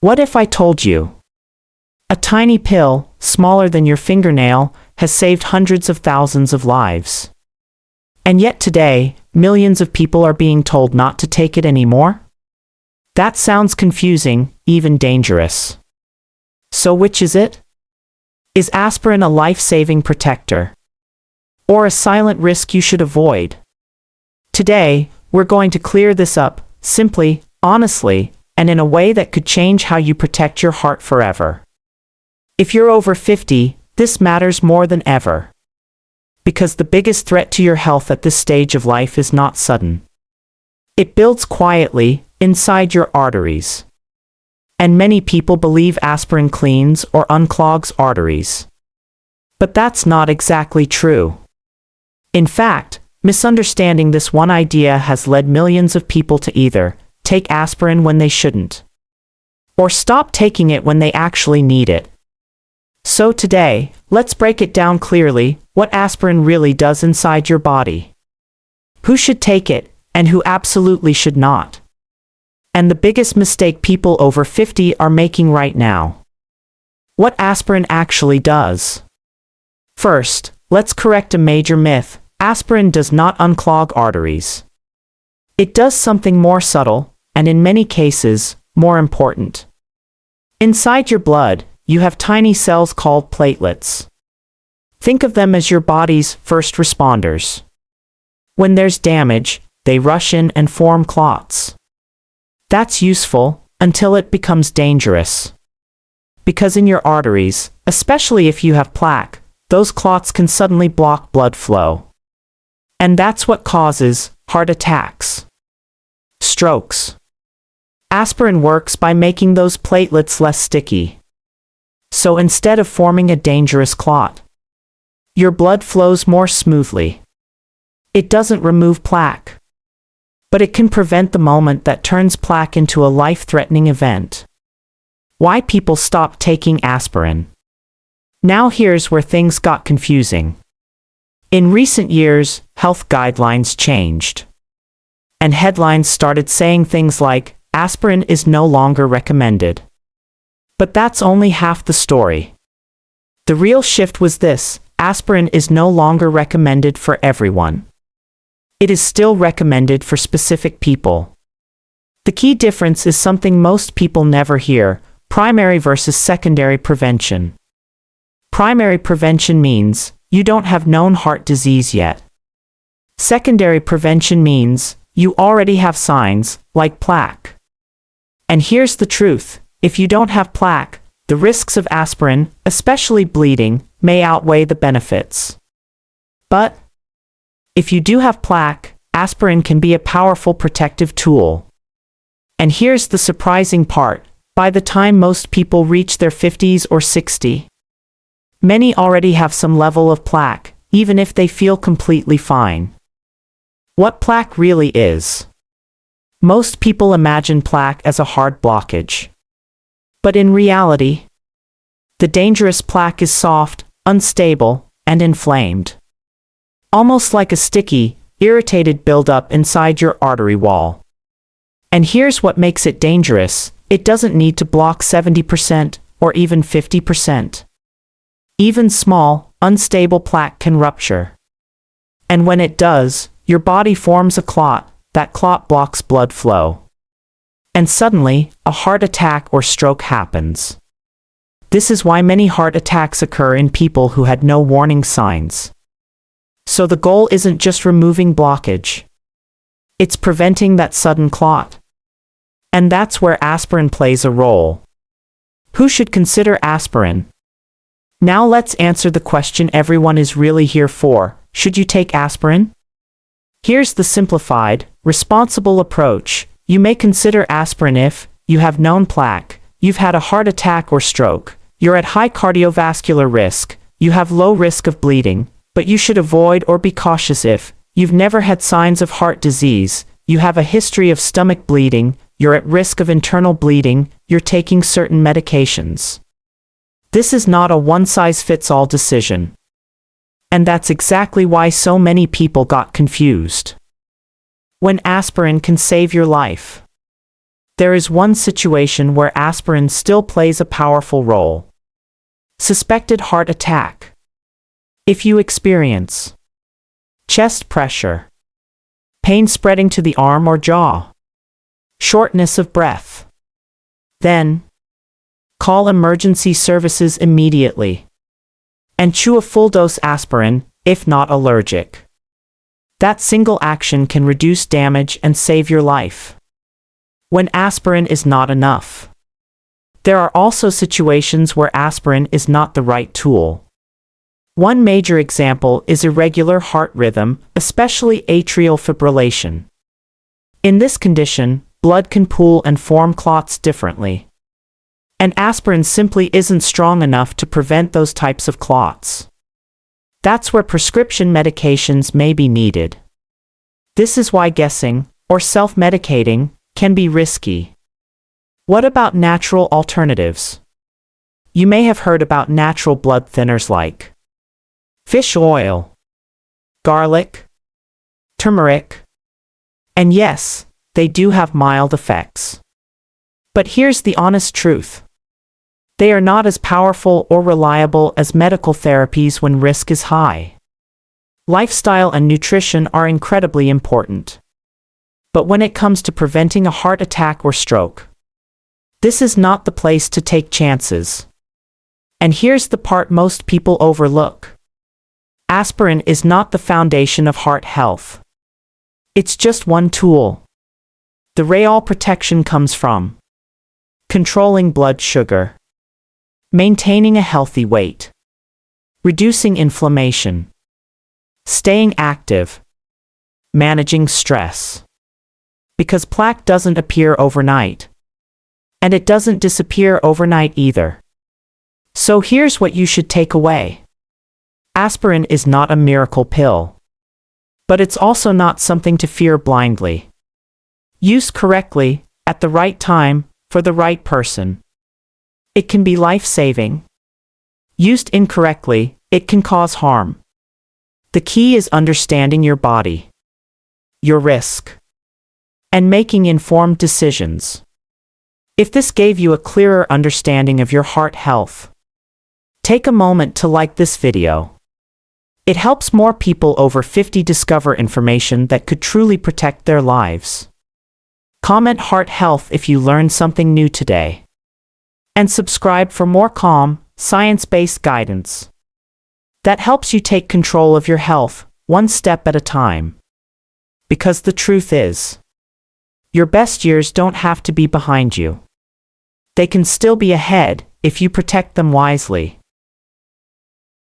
What if I told you? A tiny pill, smaller than your fingernail, has saved hundreds of thousands of lives. And yet today, millions of people are being told not to take it anymore? That sounds confusing, even dangerous. So which is it? Is aspirin a life-saving protector? Or a silent risk you should avoid? Today, we're going to clear this up, simply, honestly, and in a way that could change how you protect your heart forever. If you're over 50, this matters more than ever. Because the biggest threat to your health at this stage of life is not sudden. It builds quietly, inside your arteries. And many people believe aspirin cleans or unclogs arteries. But that's not exactly true. In fact, misunderstanding this one idea has led millions of people to either take aspirin when they shouldn't, or stop taking it when they actually need it. So today, let's break it down clearly, what aspirin really does inside your body. Who should take it, and who absolutely should not. And the biggest mistake people over 50 are making right now. What aspirin actually does. First, let's correct a major myth. Aspirin does not unclog arteries. It does something more subtle, and in many cases, more important. Inside your blood, you have tiny cells called platelets. Think of them as your body's first responders. When there's damage, they rush in and form clots. That's useful, until it becomes dangerous. Because in your arteries, especially if you have plaque, those clots can suddenly block blood flow. And that's what causes heart attacks, strokes. Aspirin works by making those platelets less sticky. So instead of forming a dangerous clot, your blood flows more smoothly. It doesn't remove plaque, but it can prevent the moment that turns plaque into a life-threatening event. Why people stop taking aspirin. Now here's where things got confusing. In recent years, health guidelines changed. And headlines started saying things like, aspirin is no longer recommended. But that's only half the story. The real shift was this: aspirin is no longer recommended for everyone. It is still recommended for specific people. The key difference is something most people never hear: primary versus secondary prevention. Primary prevention means you don't have known heart disease yet. Secondary prevention means you already have signs, like plaque. And here's the truth: if you don't have plaque, the risks of aspirin, especially bleeding, may outweigh the benefits. But if you do have plaque, aspirin can be a powerful protective tool. And here's the surprising part: by the time most people reach their 50s or 60, many already have some level of plaque, even if they feel completely fine. What plaque really is. Most people imagine plaque as a hard blockage. But in reality, the dangerous plaque is soft, unstable, and inflamed. Almost like a sticky, irritated buildup inside your artery wall. And here's what makes it dangerous: it doesn't need to block 70% or even 50%. Even small, unstable plaque can rupture. And when it does, your body forms a clot. That clot blocks blood flow. And suddenly, a heart attack or stroke happens. This is why many heart attacks occur in people who had no warning signs. So the goal isn't just removing blockage. It's preventing that sudden clot. And that's where aspirin plays a role. Who should consider aspirin? Now let's answer the question everyone is really here for: should you take aspirin? Here's the simplified, responsible approach. You may consider aspirin if you have known plaque, you've had a heart attack or stroke, you're at high cardiovascular risk, you have low risk of bleeding, but you should avoid or be cautious if you've never had signs of heart disease, you have a history of stomach bleeding, you're at risk of internal bleeding, you're taking certain medications. This is not a one-size-fits-all decision. And that's exactly why so many people got confused. When aspirin can save your life. There is one situation where aspirin still plays a powerful role. Suspected heart attack. If you experience chest pressure, pain spreading to the arm or jaw, shortness of breath, then call emergency services immediately and chew a full dose aspirin if not allergic. That single action can reduce damage and save your life. When aspirin is not enough. There are also situations where aspirin is not the right tool. One major example is irregular heart rhythm, especially atrial fibrillation. In this condition, blood can pool and form clots differently. And aspirin simply isn't strong enough to prevent those types of clots. That's where prescription medications may be needed. This is why guessing, or self-medicating, can be risky. What about natural alternatives? You may have heard about natural blood thinners like fish oil, garlic, turmeric, and yes, they do have mild effects. But here's the honest truth. They are not as powerful or reliable as medical therapies when risk is high. Lifestyle and nutrition are incredibly important. But when it comes to preventing a heart attack or stroke, this is not the place to take chances. And here's the part most people overlook. Aspirin is not the foundation of heart health. It's just one tool. The real protection comes from controlling blood sugar, maintaining a healthy weight, reducing inflammation, staying active, managing stress. Because plaque doesn't appear overnight. And it doesn't disappear overnight either. So here's what you should take away. Aspirin is not a miracle pill. But it's also not something to fear blindly. Used correctly, at the right time, for the right person, it can be life-saving. Used incorrectly, it can cause harm. The key is understanding your body, your risk, and making informed decisions. If this gave you a clearer understanding of your heart health, take a moment to like this video. It helps more people over 50 discover information that could truly protect their lives. Comment heart health if you learned something new today. And subscribe for more calm, science-based guidance that helps you take control of your health, one step at a time. Because the truth is, your best years don't have to be behind you. They can still be ahead if you protect them wisely.